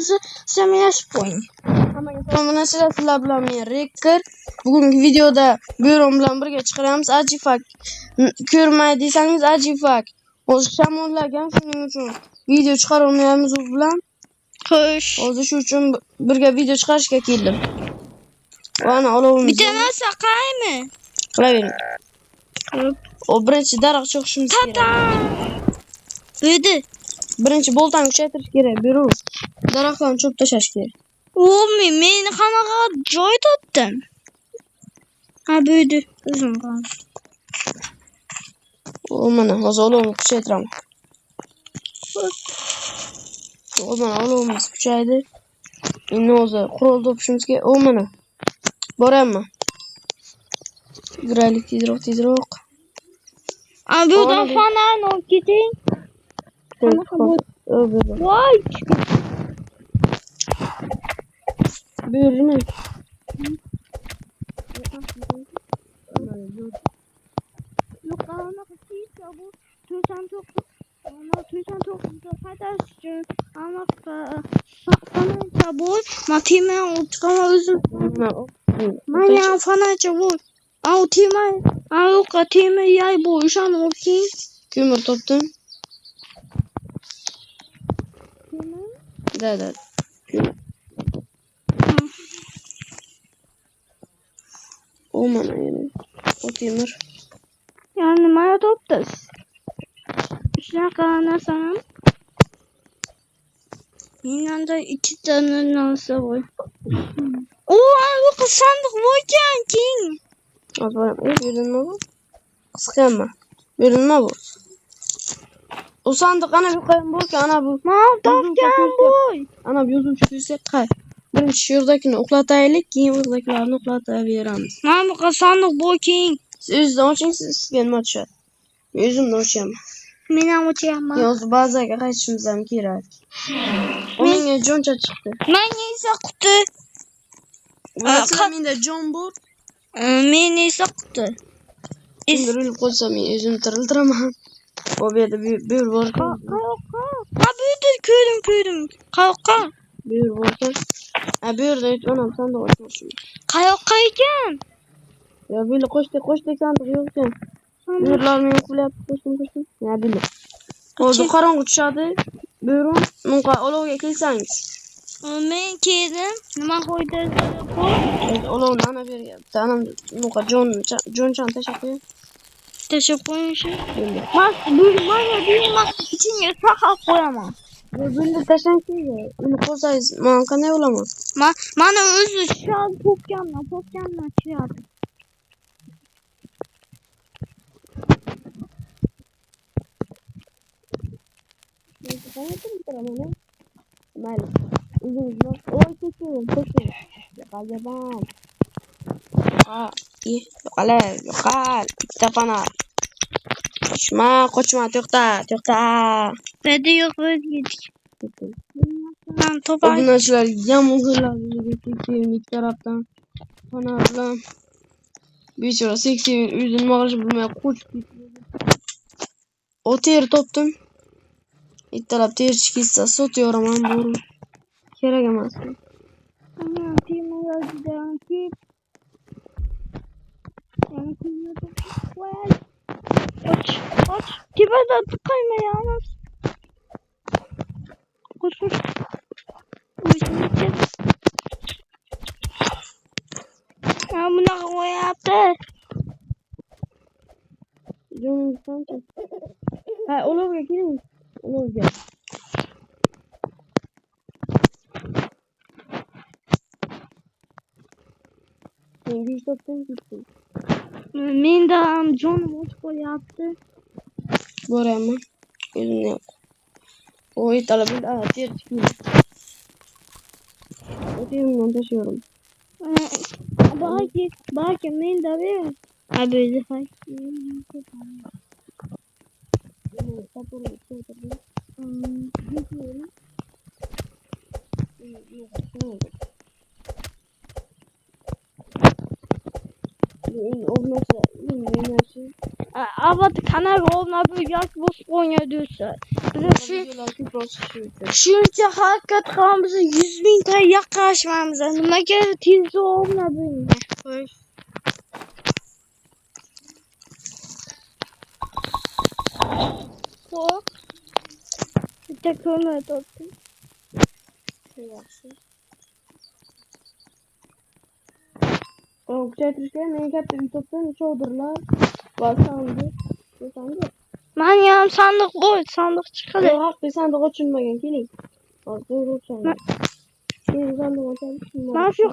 bo'lsa, siz ham yashib qo'ying. Hammaga narsalar sizlar bilan men Rekker. Bugungi videoda Byuron bilan birga chiqaramiz. Ajifak ko'rmay desangiz Ajifak. O'zi shamollagan, shuning uchun video chiqarolmayapmiz u bilan. Xo'sh. Hozir shu uchun birga video chiqarishga keldim. Mana olovimiz. Bitta narsa qaymi? Qilavering. O birinchi daraxt cho'qishimiz kerak. Buydi. Birinchi boltani kuchaytirish kerak. Byuron. Daraxtlarni cho'p tashlash kerak. Men qanaqa joy topdim? Ha, buydi. O'zim qildim. Mana hozir olovni kuchaytiraman. Mana olovimiz kuchaydi. Endi hozir qurol topishimiz kerak. Mana. Boraman. Yuguraylik tezroq. Bu yerdan fonarni olib keting. Voy. Buyurma. Yo'q, anaqa kiysa bu to'san to'qqiz. Ana to'san to'qqizga qaytarish uchun anaqa fonacha bu. Matima o'tqama o'zim. Mana fonacha bu. Timay. Yo'q, timay yay bu. O'shani olib keling. Ko'mir topdim. Da. Mana yana. O temir. Yani nima topdingiz? Shunaqa narsani. Menimda 2 ta narsa bor. Bu sandiq bo'lgan keng. Berilma bu. Qisqanma. Berilma bu. O sandiq ana bu qayerda bo'lgan? Ana bu. Men topgan bu. Ana bu yozuvchi ko'rsak qay. Birinchi shu yerdagini uxlataylik, keyin o'zdagilarni uxlataveramiz. Mana bu sandiq bo'lgan. Siz o'zingizdan oching, sizga nima tushadi? Men o'zimdan ochaman. Men ham ochyapman. Hozir bazaga qaytishimiz ham kerak. Menga joncha chiqdi. Menga esa quti. Menda jon bor. Men esa quti. Sindirilib qolsa men o'zim tirildiraman. Bu yerda buyur bor. Qayoqqa? Ha, bu yerda ko'rdim. Qayoqqa? Buyur bor. Bu yerda onam sandiq ochmoqchi. Qayoqqa ekan? Ya böyle qo'shdik sandiq yo'q ekan. Buyurlarni yo'qlayapti, qo'shdim. Ya böyle. Hozir qorong'i tushadi. Buyurun, bunga olovga kelsangiz. Men keldim. Nima qo'ydingiz? Olovni ana beryapti. Anam bunga jonchan tashab qo'ying. Tashab qo'yish. Mana ichiga saqlab qo'yaman. Bunda tashlanki, uni qo'ysangiz, men qanday bo'laman? Mana o'zi shal popkamdan chiqadi. Mayli. O'zingiz oy keting. Yo'qolgan. Yo'qol. Bitta fonar. Qochma, to'xta. Bedi yo'q o'zgich. Men to'pa. Obunachilar yamoqlar ikki tarafdan fonar bilan bechora seksiy uyda nima qilishni bilmay qochib ketdi. O ter topdim. Ittalab terchi ketsa sotayoraman bor. Kerak emas. Ana temir yozgan ki. Och. Tibada tıkayma ya. Koş. Buna koyaptı. Canım sanki. Ha, olovga keling. Olovga. Men bir topdim gittim. Menda ham jonim o'chib qolyapti. Boraman. O'zim yo'q. Oy, talabim terchi. O'zimdan tashiyorum. Belki menda ver. Abi hay. avval kanal olma yoki bosib o'ynaydiyorsa. Biz shuncha harakat qilamiz, 100 mingta yaqinlashmaymiz. Nimaga tez olma bo'lmaydi? Xo'p. Bitta ko'mir topdim. Yaxshi. Kuchaytirishga men katta uy topdim, chodirlar va sandiq. Men ham sandiq bor, sandiq chiqadi. Yo'q, haqiqiy sandiq ochilmagan, keling. Hozir ochamiz. Keyin sandiq ochamiz. Men shu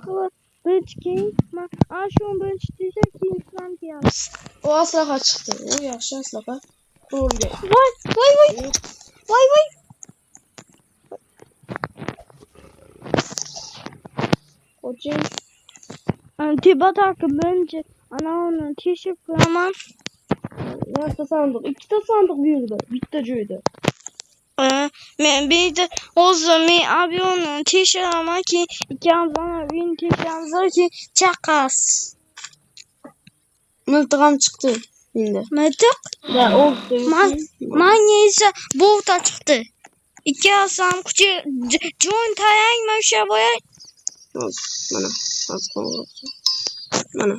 birinchi men shu birinchi desa keyin plan deyapmiz. O aslaha chiqdi. O yaxshi aslaha. Qo'lga. Voy. Oching. Tepataki birinchi uni teshib qo'yaman. Yaxshi sandiq. Ikkita sandiq bu yerda, bitta joyda. Men bitta o'zim men avionni teshiraman ki ikkamiz uyni tekshiramiz ki chaqas. Miltig'am chiqdi endi. Miltiq? Da, oldi. Manga esa bo'ta chiqdi. Ikkalasi ham kuchi jon tayangmi o'sha bo'ya? Mana, hozir mana.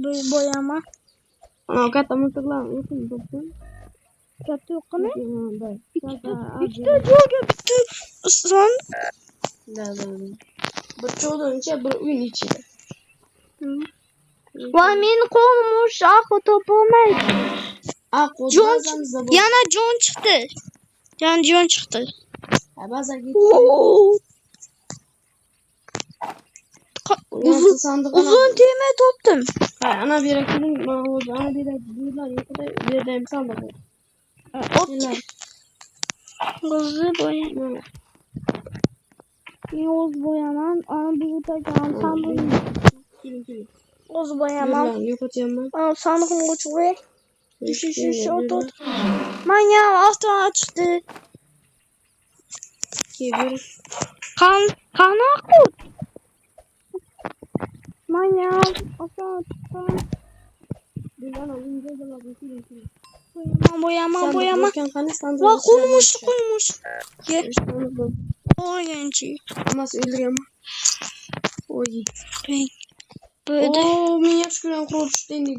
Bu bo'yama. Ana katta miltiqlar o'tin topdim. Katta yo'qmi? Ikkita joyga bitta son. Da. Bir cho'dan ichida, bir uyning ichida. Voy, meni qo'lim o'sha aql topolmaydi. Yana jon chiqdi. Ha, bazaga uzun tema topdim. Ha, ana bu yerga keling, mana o'zi ana bu yerda yo'llar yo'qda, bu yerda ham sandiq bor. O'zi bo'yaman. Men o'z bo'yaman. Ana bu yerda ham sandiq. Keling. O'z bo'yaman. Yo'qotyapman. Sandiqni o'chirib. Shu. Menga avtomat chiqdi. Keyin qanaqa? Menga avtomat chiqdi. Ana uyga keling. Bo'yaman. Va qo'lmush. O'yinchi. Hammasi o'ldirganman. Oy. Bo'ldi. Men yaxshi ko'rgan qurol tushdi endi.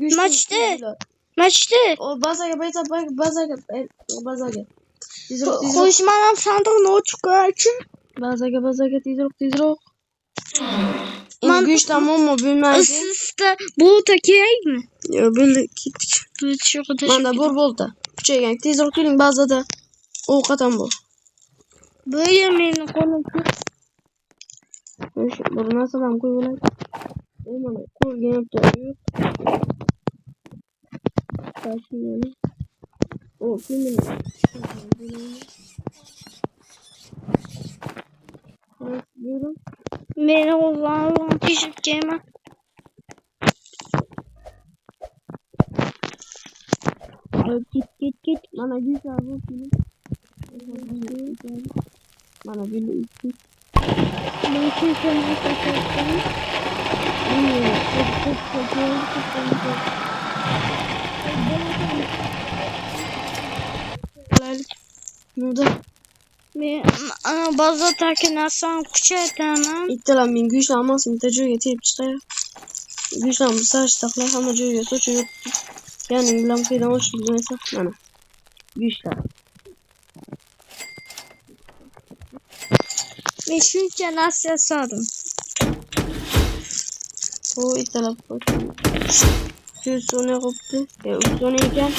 Machdi. O bazaga. Xo'sh, men ham sandiqni ochib qo'yaychi. Bazaga tezroq. Men go'sht tamommi bo'lmaydi. Sizda bolta kerakmi? Yo'q, bo'ldi, ketdik. Menda bor bolta. Kuchaygan. Tezroq keling, bazada ovqat ham bor. Bo'ya meni qo'lim. Bir narsadan qo'yib olay. Mana qo'ygan yo'q. Tashiyani. O, keling. Yürü. Meni o'zlarim teshib kelman. Git. Mana güzel bu film. Mana böyle iki. Ben kesin kaçırdım. Burada. Ana bazı takinasam kuchaytaman. İttiler men güçlü almasın. Bitta joyga tepib chiqay. Güçlü almasa saqlay hamma joyga so'chi yo'q. Ya'ni bilan qaydan ochib bilmaysan. Mana. Güçlü. Men shuncha narsa yasadim. O ittiler qo'ydi. Shu soni qopdi. Ya soni ekan.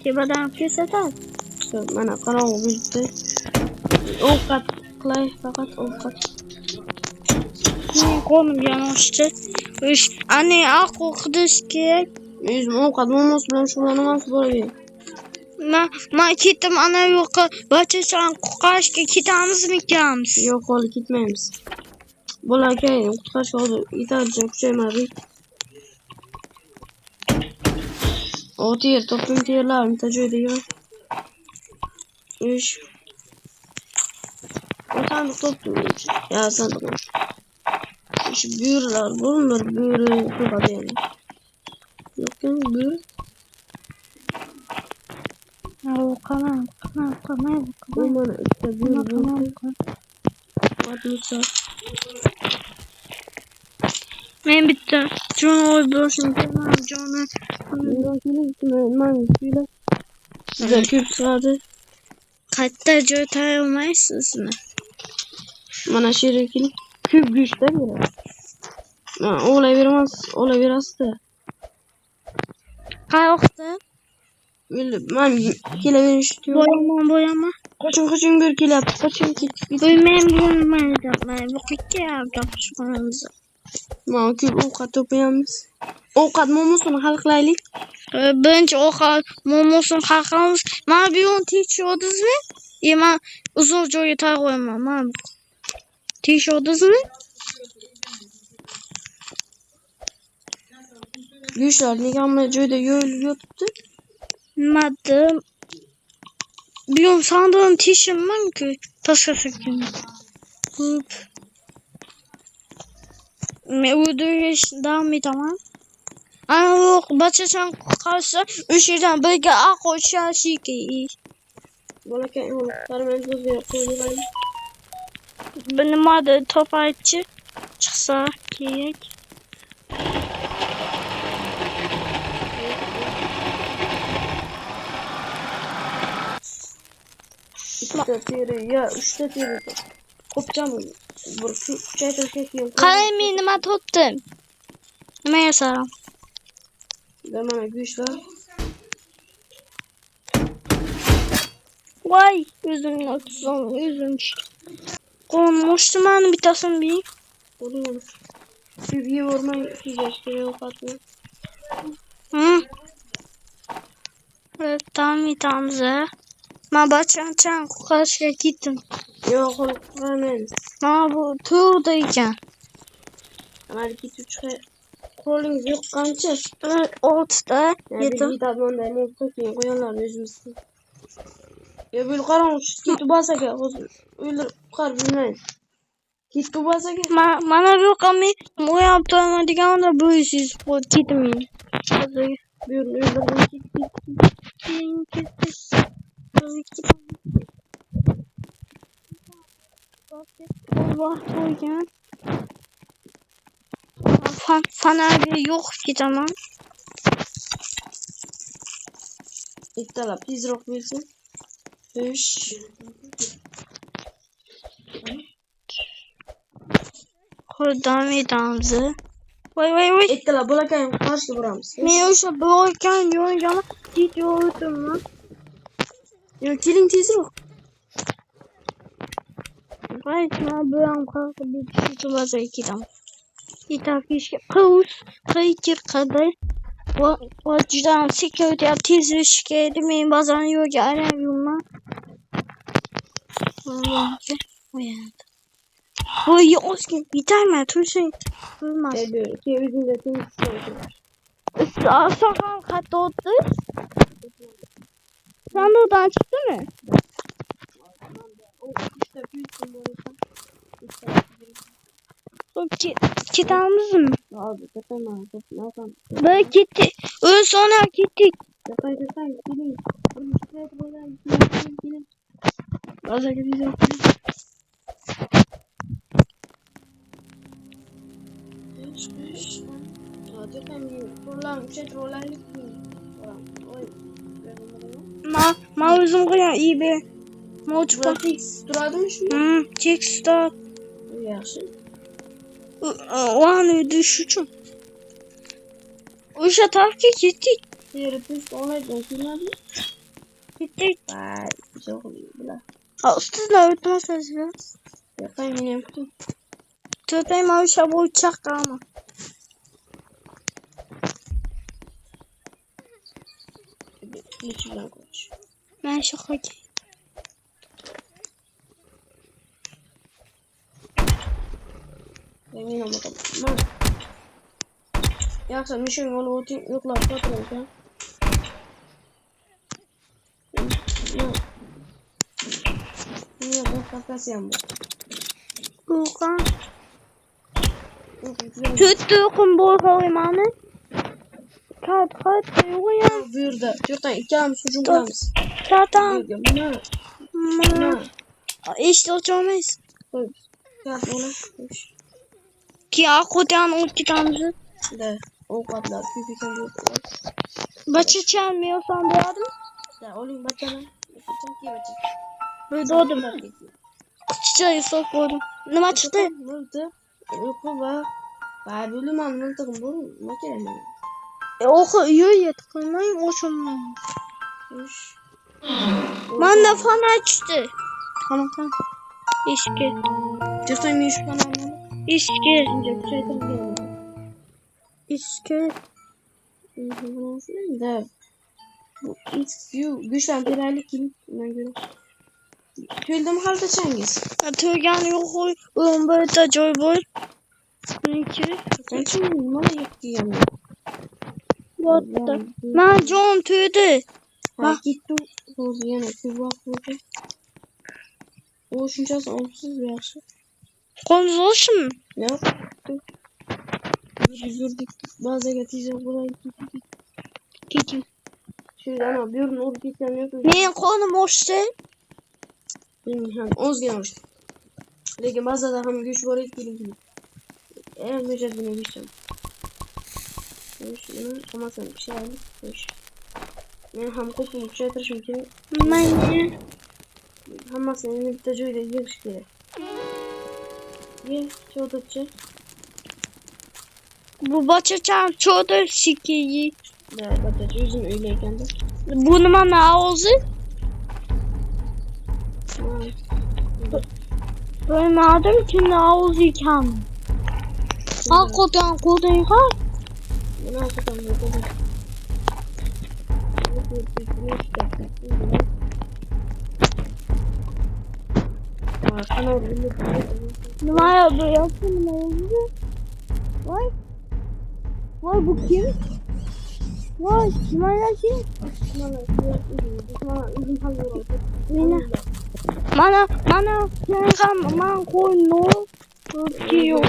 Tepadan ko'rsatadi. Mana qorong'i bo'libdi. Ovqat qilay, faqat ovqat. Men qo'lim yonishdi. Ana aql qidish kerak. O'zim ovqat bo'lmas bilan shug'ullanaman bolaga. Men ketdim ana yo'qqa bachachan qutqarishga ketamizmi? Yo'q, hali ketmaymiz. Bolakay, qutqarishga hozir yetarlicha kuchaymadik. O ter, topdim terlarim bitta joyda yo'q. Ish. O sandiq topdim. Ya sandiq. Ish, büyürler, bulunur, büyürü ko'radi yani. Yo'q. Bakın buyur. Kanal. Bu bana işte buyur. Atmışlar. Men bitti. John oy boşun. John'u. Ben şöyle. Size küp sağdı. Katta joy tayılmaysınız mı? Bana şerekli. Küp güçte biraz. Olay biraz da. Kayokta. Ben kile istiyorum. Boyama. Kaçın bir kile yap. Kaçın ki. Ben bu kiki yapacağım şu anımıza. Ben küp o kadar toplayamız. O kadar mumusunu halklaylık. Bence o kadar momosun kalkamız. Ma bir on t-shirt'ız mı? Yema uzun joyu tay koymam. Ma t-shirt'ız mı? Güçler nigamla joyda yoktu. Madem bir on sandığın t-shirt var ki taşası kim? Hıp. Uyduruş devam et ama. Ama yok başacan karşı üşüden böyle koşar şey ki. Bana kendime karmen söz yapıyorum. Benim adı topayçı çıksa gerek. İşte tiri ya işte tiri. Kopacağım. Bu çekil. Kalemi nime tuttum. Nime yazarım. Ben bana güçler. Vay yüzüm yoksun yüzüm. Konmuştum ben bir tasın bir. Oluyor. Bir vurmayı fizleştire yok atıyor. Hı. Evet tamam ze. Ma başan kaşa gittim. Yok hemen. Ma bu turdayken. Ama git üç kolun yok kança. Ortada yedim. Bir taban da ne tutuyor koyanlar yüzümüzü. Ya böyle karanlık git basa gel. Öyle kar bilmem. Git basa gel. Mana yok ama o yaptığım diken de bu işsiz bu gitmeyin. Buyurun öyle git. Allah koyun. Fener yok ki zaman. İktala biz rock bilsin. Üç. Oradan vidamızı. Vay. İktala bırakayım karşı buramız. Meyuşa bırakayım yoğun gidiyordum lan. Yok killing teaser rock. Gayet ne böyle kalkıp bir şey tuvaza ikidam. İta fişke kıyıkır kadar. Vacıdan security ya tezri şikayeti benim bazen yok ya arayayım. Uyandı. Vay Oscar biter mi? Turşu durmaz. Evet, kevizin de temizliyor. Sakal katta oldu. Sen de oradan çıktı mı? İşte büyük kumlarından. Kitabımız mı? Abi tamam. Böyle gitti. Ön sonra gittik. Detay killing. Killing. Baza gideceğim. Hadi ben rollerlik Ma uzun koyan iyi be. Moçka. fix duradım şu. Çek start. Yaxşı. O an düşüşüm. Uşa tavki gittik. Yeri pis olaydı. Gittik. Vay, güzel oluyor bula. Üstüne ötmez biraz. Yapayım yine yaptım. Tüpeyim uşa bu uçak kalma. Lütfen koç. Ben şaka ki. Emin olmadım. Yaxşı, mission olup yoklar patlayacak. Ne kapasiyam bu. Kuka. Tuttu kumbol koymanı. Kat yok ya. Buyurdu. Çoktan iki almış hücum kılamız. Zaten. Buna. İşte oturmayız. Kat ona. Ki akodan o kitabımızı. De. O kadar. Küçükken bu. Başı çalmıyorsan doğdum. De. Olayım bacana. Çok iyi bacana. Böyle doğdum. Çiçeği sokmadım. Ne çıktı? Burada. Yok bak. Bak bölüm anlattım. Bu makine. Oku iyi yetkinleyin hoşumla. Hoş. Bana fan açtı. Tamam. İşki. Çoktan mı şu kanalını? İşki. De. Bu güç vampirlerlik kim? Ben göre. Tüyldüm halde Cengiz. Tüygen yok oy. Böyle da joy boy. Bununki. Ben şimdi numara yok diyeyim. Yotta. Ben John tüydü. Ha gitti. Doğru yana. Bir bak burada. O şunca onsuz bir akşı. Konuşalım mı? Yok. Biz durduk. Bazı getireceğim. Buraya gittik. Gideyim. Şöyle ama bir ürün olup gitmem. Benim konum hoştu. Bilmiyorum. 10 gün olmuştu. Lakin bazı da hem güç var etkilim gibi. Eğer mücadele geçeceğim. Şunu ama sen bir şey alayım. Ben hem kopum bir şey taşım ki. Ben Ama senin bir tecrübeyle yarış gerek. Ye, çoğutacak. bu başıcan çoğu sikiyi. Evet, bakacak. Yüzüm öyleyken de. Bunu bana ağzı. Ben adım için ağzı iken. Hakikaten kodun var. Bunu hakikaten bakalım. Sana öyle Numara böyle yapsın numara. Vay. Vay bu kim? Vay numara kim? Mana sen man koy no. Diyor.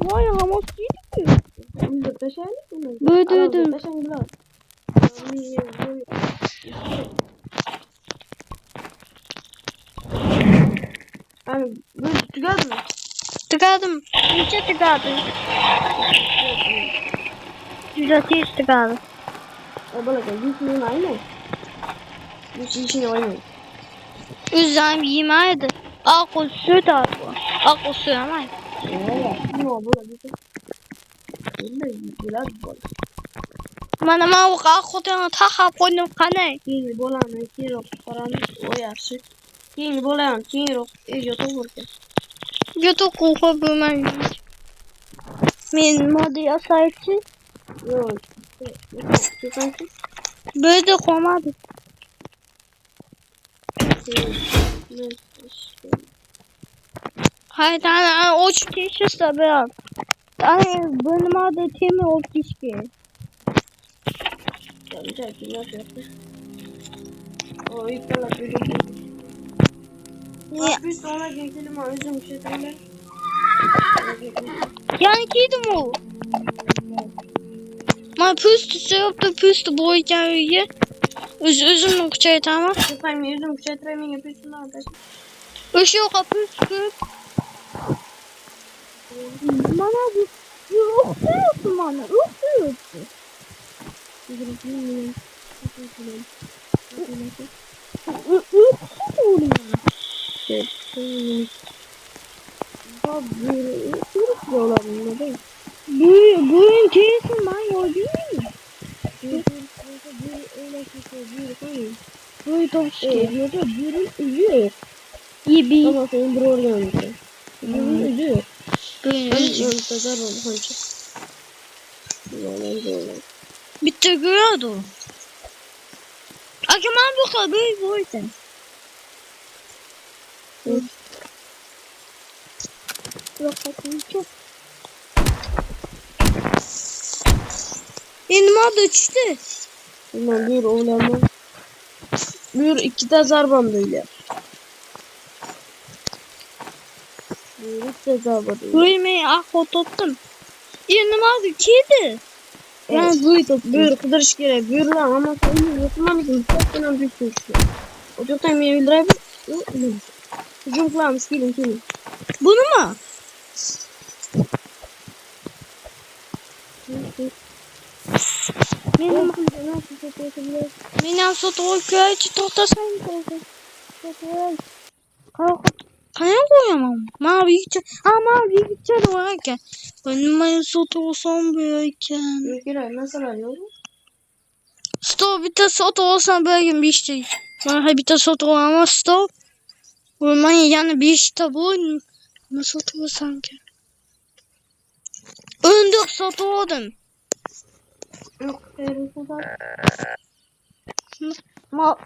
Vay ama kim? Bödüdüm. Abi böyle tügadın mı? Tıkadım. İyice tıkadım. Düzeltiyor tıkadım. Böyle yüzünün aynı. Yüz işini oynayın. Üzüm yemeğiydi. Akıl süt abi. Akıl süt ama. No, böyle bir şey. Biraz böyle. Mana o akıldan taha koydum kanay. Kini bolan kiro paran o yaşı. Kini bolan kiro ejo to vurdu. YouTube kuhu bilmem. Min modu yasayçı. Yok. Sanki Böyle de koymadı. Hayır tane o çıkışı da biraz. Tane benim adı temi o kişi. o ilk kala bir Niye? bir sonra geçelim ama özüm şeylerle. Yani kiydim o. Ma püstü söylüp püstü boyunca üye. Üzüm nokçayı tamam. Efendim özüm şeylerle yapıyorsun arkadaş. Işığı püstü. Bana bu yok diyorsun bana. Yok diyorsun. Bugün kesin ben yolcuyum. Böyle tavşan diyordu. Biri üzüyor. İyi bir. Ama senin bir orada mısın? Biri üzüyor. Böyle Tazar oldu hançı. bitti görüyordu. Akşam bu kadar böyle boyutun. Yok bakın çok. Benim adı uçtu. Ulan bir oğlanma. Bir iki de zarbam böyle. Ritte zabadı. Buyurmayı tuttum. Yanıma kedi. Ben buyu toptum. Buyur kıdırış gerek. Buyur lan ama sen yapamam ki. Çok önemli bir şey. O çok da yemeği öldürebilir. Hücum kulağımız gelin. Bunu mu? Benim fotoğrafı tutasın. Kaya koyamam. Mavi gidecek. Mavi gidecek varken. Benim fotoğrafım böyleyken. Ülkeler nasıl alıyor? Stop bir de fotoğrafım böyle bir şey. Ben bir de fotoğrafım stop. Ben yani bir işte bu. Nasıl fotoğraf sanki? Öndür fotoğrafım. Yok. Ma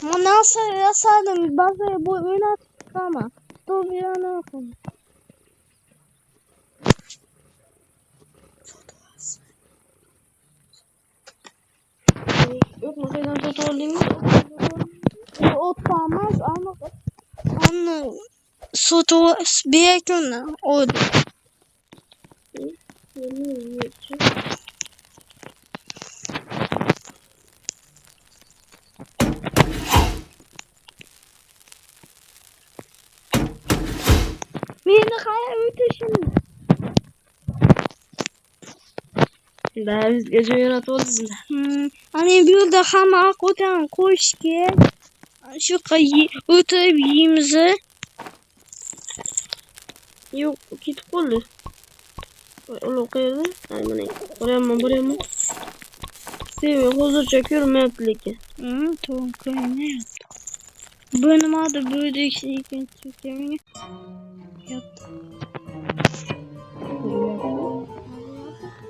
nasıl yasadım? Bazı bu öne ama. Stop bir yana yapalım. Yok mu? Şeyden foto alayım mı? O tamam ama onu foto bir gün o beni kaya ötüşün. Daha biz gece yönetiyoruz da. Hani bir de hama kodan koş ki şu kayı ötebiyimizi. Yok git kollu. Oğlum kaydı. Aynen. Buraya mı? Seviyor. Huzur çekiyorum metliki. Tamam kaya ne yaptı? Benim adı böyle şey çekeceğim. Yaptı.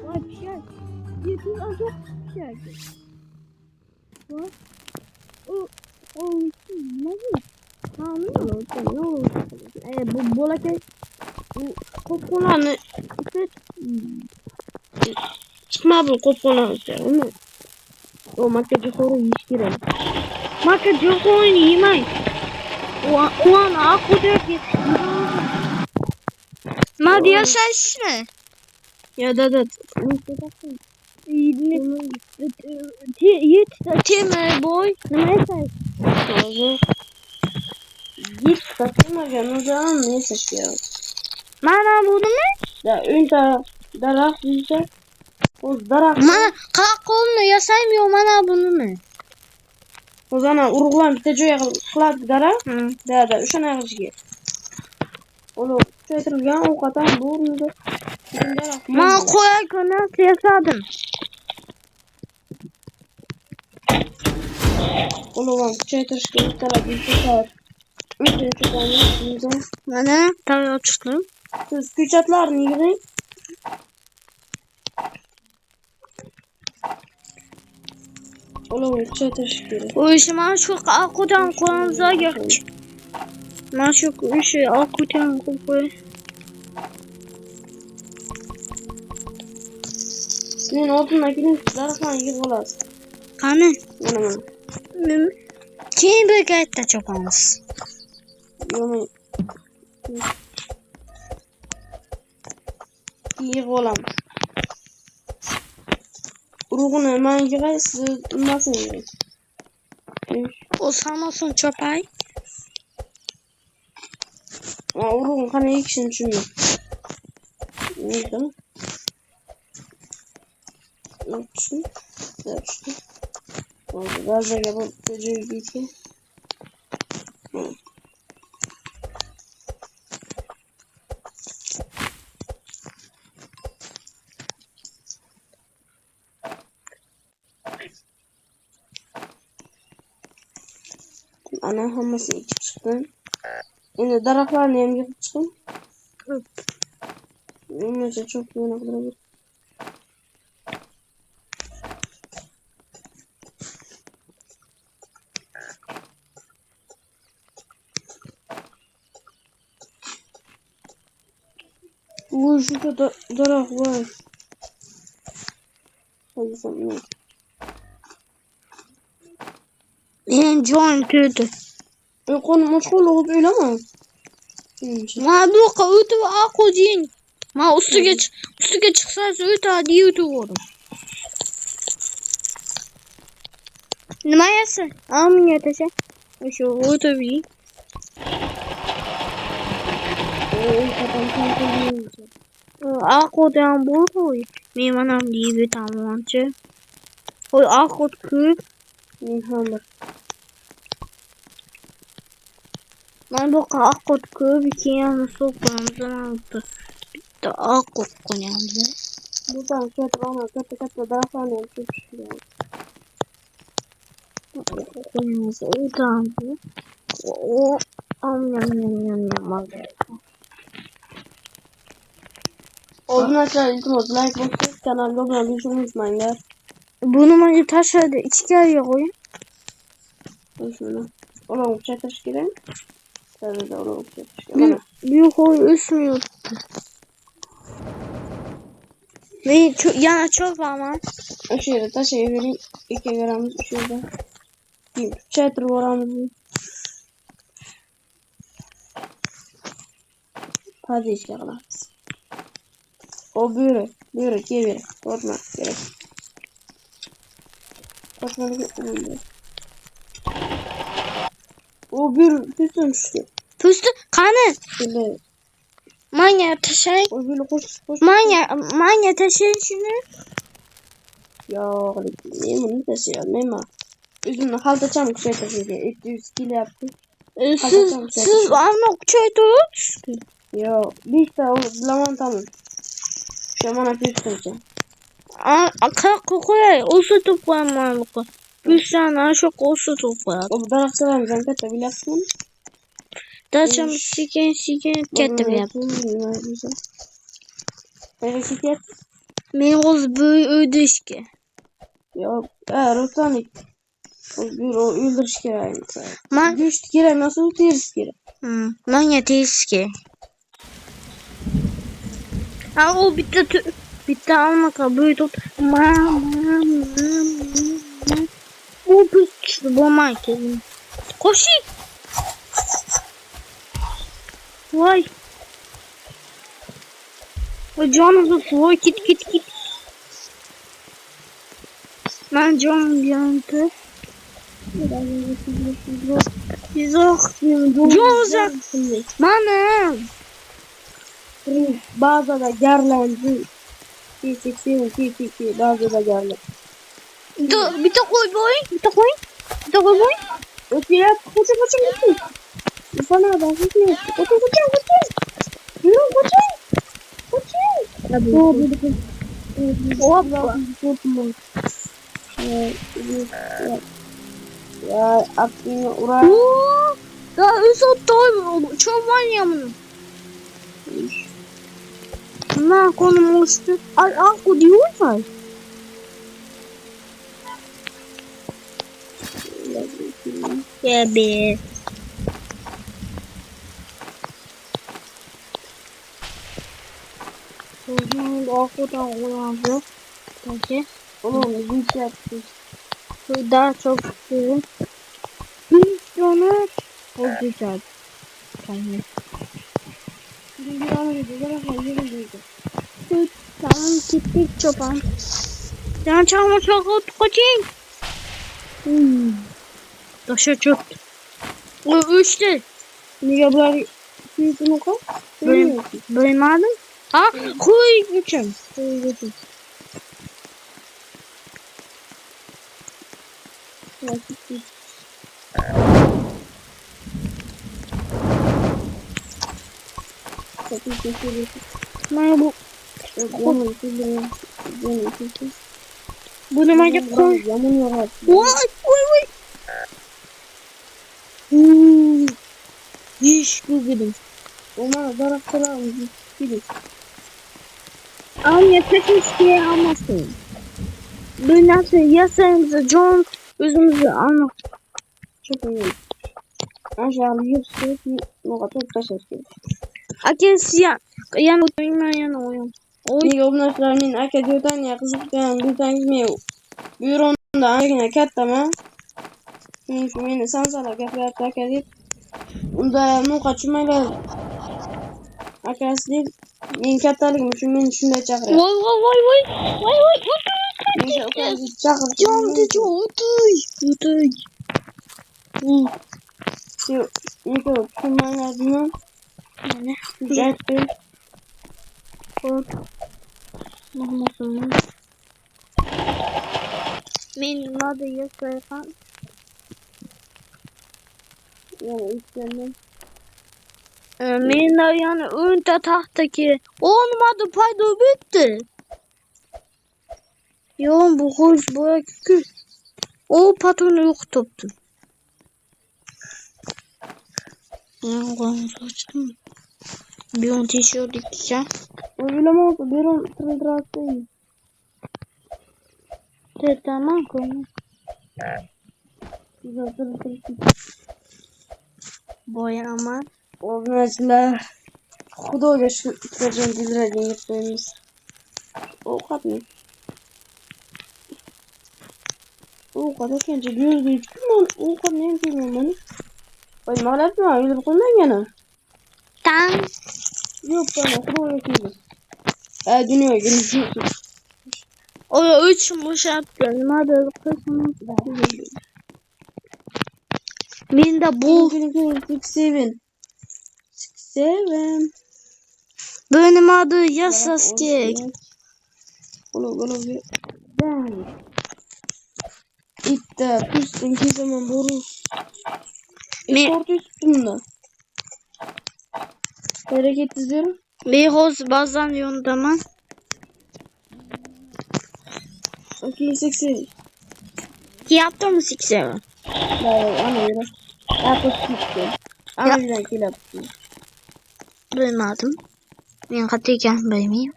Vay bir şey. Bir azok bir şey. Bak. O ne bu? Tamam. Ne olur? Bu bolake kopkolanı işte çıkma bu kopkolanı işte. O makyajı soru hiç girelim. Makyajı koyun yemay. O an akudaki. Nadia ses mi? Ya da. Yetme boy. Ne ses? Git kaçırma canım canım neyse şey ya. Bana bunu mu? Ya önce darak diyecek. O darak. Bana kalk olma yasaymıyor bana bunu mu? O zaman urgulan bir tecoya kılat darak. Hı. Da üşen ağacı gel. Onu çöğütürken o kadar doğruydu. Bana koyarken nasıl yasadım? Onu var çöğütürken darak bir teker. Üçüncü tane. Bana tabii açtım. Siz küçüklerini yürüyün. Onu çöğütürken. O işi bana çok akudan koyanıza gerek. Ben çok işi akudan koyuyorum. Senin altındakinin daraktan yiyip olasın. Kanı. Bana. Kim bir gayet çok olmaz. Yok. Yiyip olamaz. Urgun hemen yiyip nasıl yiyip? O sanmasın çöpay. Urgun kana ilk işin çünkü. Neydi mi? Üçü. Dörtü. Gaza yapıp çocuğu gitti. Ana haması iki çıktı. Yine daraklarını hem yıkıp çıkın. Neyse çok yoğun akıllı. Bu şurada darak var. Hadi sen ne? Benim John kötü. Konu meşgul oldu öyle ama. Ma bu ötüp akojin. Ma üstüge çıksa ötü diye ötüyorum. Nima yasa? Amnya tese. Şu ötübi. Akodan bu koy. Memanam diye tamamçı. Oy akot kı. Ben bu akot kı bir kıyam sokmamdan aldı. Bir de akot koyamdı. Buradan kötü daha sonra yapıştırıyor. Koyamaz. Ötamdı. O am. Arkadaşlar ilk like basıp kanalda abone olmayı unutmayın. Bunu bence taşladı. İçeriye koyun. Şunu. Ona uçak girelim. Tabii de ona uçak Büyük oy üsmüyor. Ve yana çok ama. Şöyle taşıyı vereyim. 2 gramız şurada. 4 gramız. Hadi işte kalan. O büyürü gibi. Korkma gerek. Korkma gerek. O bir püstü. Püstü kanı. Şöyle. Manya taşay. O böyle koş. Manya taşay şunu. Ya ne bunu taşıyor ne ma. Üzümle halta çamuk şey taşıyor. 200 kilo yaptı. Siz anla çay tut. Ya bir tane o zaman tamam. Şamana püstü. Kalk koyay. Olsa toplayalım. Bir tane çok olsa toplayalım. O darak selam ben kata bilasın. Daçam siken kettim ya. Evet siket. Meyvoz böyle ödeş ki. Ya rotanik. O öldürüş kere. Man Güç kere nasıl ters kere. Manya teski. Ha o bitti almak böyle tut. Bu püskü bu marketin. Koşi. Vay. O canım vay git. Ben canım yandı. Uzak. Manam. Bazı da gerlendi. Bazı da gerlendi. Bir de koy boy. Öteye koçum gitti. Sana da gitti. Koçum. Yürü koçum. Hoppa. Ya aklını uğraş. Ya üst doy çok var ya bunun. Na konum oluştu. Al diyor mu? Ya be. Okudan uyandı. Peki. Oğlum bir şey yaptı. Daha çok istiyorum. Bir sonra o güzel. Tamam gittik çoban. Sen çalma çok koçayım. Taşa çok. O üçtü. Niye böyle büyüdün o kadar? Duymadın? Ha? Koy geçim. Ne bu? Bunu macak koy. Vay. İş güzelim. Ona darak selam gitti. Anne peşmiş diye almasın. Bu nasıl yasanızı John özümüzü almak. Çok iyi. Aşağı yüksek ne kadar taşır. Akes ya yan uyumayan oyun. Niye obnaşlarının akadyodan ya kızıktan bir tanesi büronda aynı kattama. Şimdi meni sansala kapıya takip. Unda nu kaçmayla akasi deb men kattaligim uchun meni shunday chaqiryapti. Voy. Men ukamizni chaqirib Jonda o'tay. shu tushunmaydimi? Mana Gapni men nima deyapman? yana istadim. Men yani o'nta taxtaki olmadı paydo bitti. Yo bu hoş boyak. O patronu yok toptu. Bir on tişört dikeceğim. Uygulama olsa bir on tırıldıratsayım. Tamam koyayım. Güzel tırıldırsın. Boyama. Oznacılar. Xudoga shu ikkitajon dilragan yeb qo'yamiz. Ovqatni. Ovqat ekancha bu yerga yutibman. Ovqatni ham ko'rmayman. Voy mag'labman, o'ylab qo'ymagani. Tam. Yo'q, bana xudoga keldi. Dunyoga keldi. O üç boşalttı. Nima qilsam. Men de bu 67. benim adı Yasaski. Bunu bir itta pustin kesaman borus. Kort üstünde. Hareket izliyorum. Beyhoz bazen yondama. Okey 80. Yaptın mı 87? Ana göre. Yapıp gitti. Ana yüzden kill yaptım. Duymadım. Ben katiken bilmeyeyim.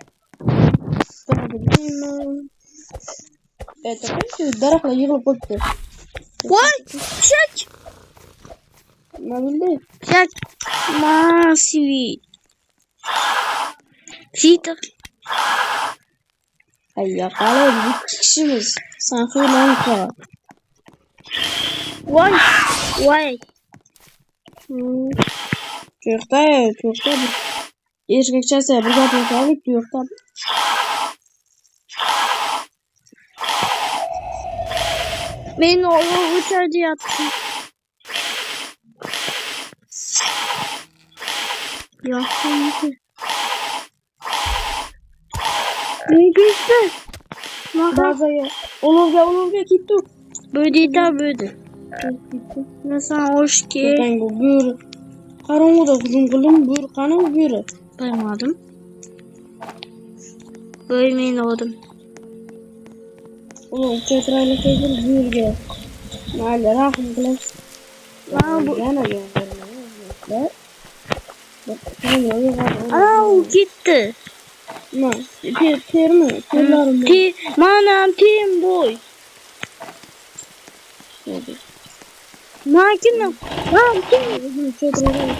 Sana da bilmem. Evet, şu darakla yığılıp öptü. Vay! Çek! Ne bildi? Çek! Masivi. Peter. Ay yakala bir kişimiz. Sen söyleyin kal. Vay! Köfte. Erkek çaysa bir kapı kalıp köfte. Ben oğlu uçardı yattım. Yattım. Ne geçti? Bazaya. Olurga gitti. Böyle. Nasıl hoş ki? Ben bu bir karanlıda hücum kıldım. Bir kanı bir. Duymadım. Bölmeyin oldum. O çetrayla kızıl bir. Mahalle rahım kılım. Lan bu. Yana gönderme. O gitti. Ne? Ter mi? Terlerim mi? Manam tim boy. Makine.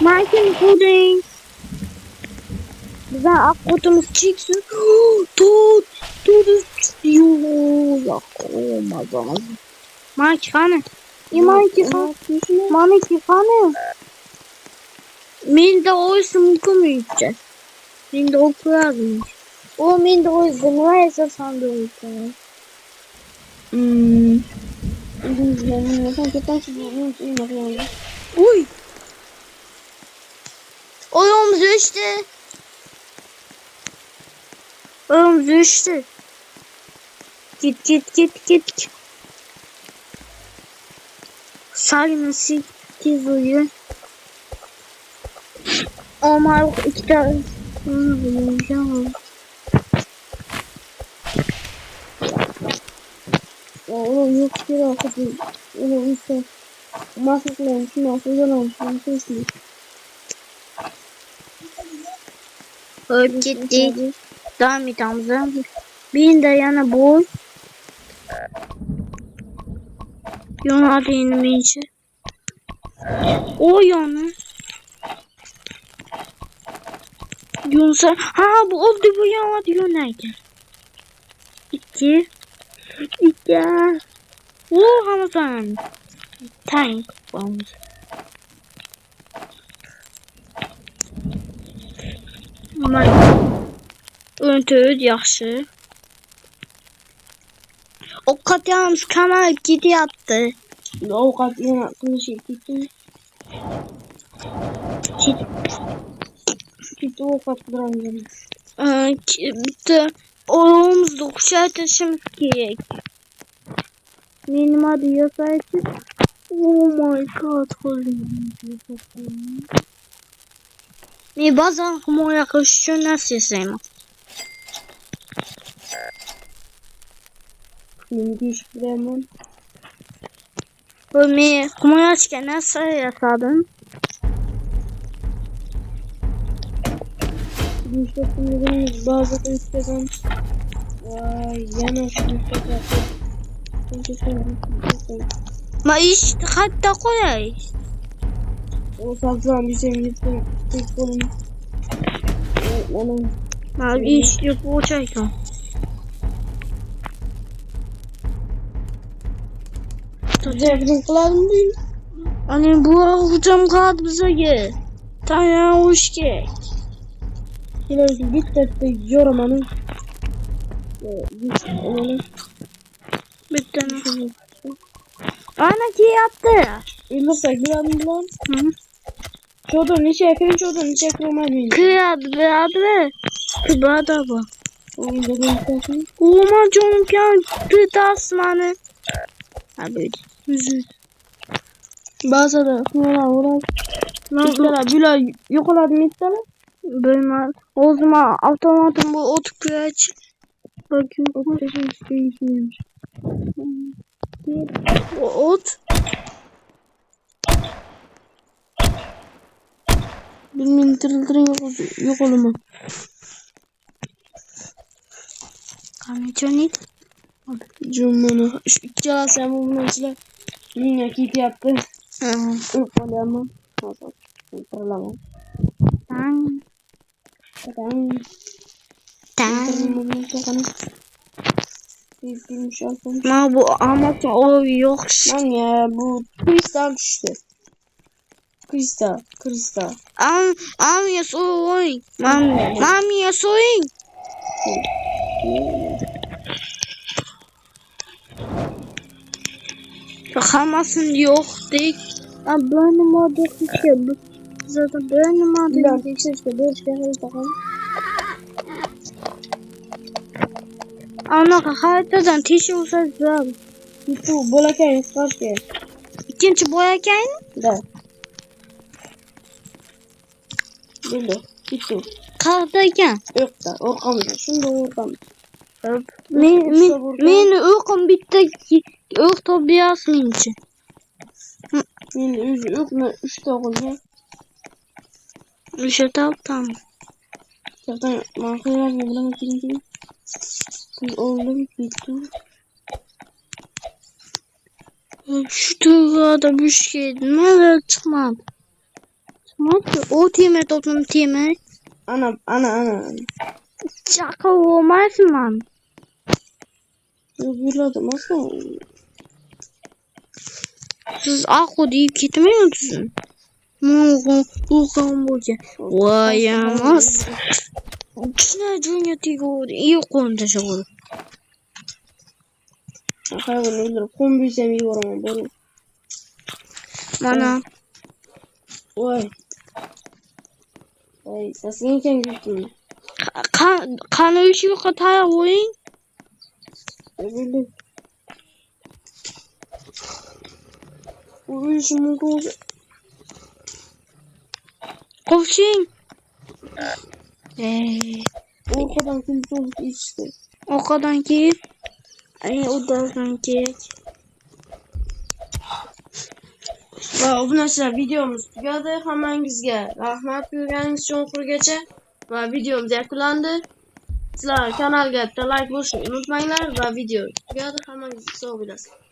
Makine puding. Bize akkutumuz çıksın. Tut. Yuh. Olmaz. Makine. Makine. Men de oysun kumuyacağız. Men de okuyalım. O men de oysun neyse sandı okuyalım. Uy. Oyumuz düştü. Git. Sayın 8 uyuyor. Ama iki tane bulacağım. Oğlum yok bir akıtı. Oğlum işte. Mahsuslanmış. Öp gitti. Devam edelim. Bir de yana boy. Yana adayını içi. O yana. Yunus'a. Ha bu oldu bu yana diyor nerede? İki. Hamazan. Tank bombs. Öntöz yaxşı. Ovqat yalnız kamayıp gidiyordu. Avukat yana kılıç gitti. Gitti avukat duramıyorum. Bitti. Oğlumuzda kuşağı taşımış gerek. Benim adı yazaydı. Oh my god. Ne bazen kumoya koşuyor nasıl yazayım? Şimdi iş bilemem. Ömer kumoya çıkan nasıl yazadın? Müşterilerimiz bazı Instagram yana Instagram. Ma işte hatta koyayım. O sazlan bir şey gittim. Tek kolum. Onun Ma işte bu çaydan. cebrin kıladım değil. Hani bu hocam kaldı bize gel. Tamam hoş gel. Şimdi bitti yoramanın. Onun Bitti. Ana ki yaptı. İlmasa güvendim lan. Hı. Çoğudun içe ekran çoğudun içe ekran var. Kıyadı be. Kıbada bu. Onun da bir Uma canım ya gıdasmanı. Abi üzül. bazı da sonra uğrar. İstara böyle yokoladım istara. Benim o zaman otomatım bu ot kıraç. Bakayım o Okuyacağım isteyişiymiş. ot. Bilmiyorum tırıldırın yok olma. Kamyon Cumhur'u. Şu iki yala sen bu mesela. Yine kit yaptı. Öyle ama. Nasıl? Tırılamam. Tan. Ma bu ama o yok. Lan ya bu kristal düştü. Kristal. Am ya soyun. Mam ya soyun. Hamasın yok değil. Benim adı şey. Zaten benim adım. Lan işte böyle şeyler bakalım. Ana haritadan teşi uzatacağım. Gitti bolakayın karşı. İkinci boyarken Da. Böyle. Gitti. kardayken. Yok da orkamda. Şimdi orkamda. Meni uykum bitti. Uyk tobiyas minci. Şimdi yok mu? 3 oldu. İşte tamam. Zaten markalar ne bilen ikinci. Biz oldum bitti. Şu tığada bir şey nerede çıkmadı. Çıkmadı. O time toplum time. Ana. Çaka olmaz mı? Yok yürüdüm aslında. Siz akı deyip gitmiyor musunuz? Uykum bu ki. Vay yamaz. Kişine dünya tigo iyi konuşacak olur. Hayvan öldürüp kombüysem iyi var ama böyle. Bana. Vay. Vay sesini iken gittim. Kanı işi yok hataya oyun. Öyle. Bu işim mutlu oldu. Kovşin. O kadar kimse olup işte. O kadar ki. O da gerek. Va bu nasıl videomuz tugadı hemen bizge rahmat görgeniz için kurgacha va videomuz yakunlandi. Sizlar kanalga bitta like bosishni unutmanglar va video tugadi hammangizni sog' bo'lasiz.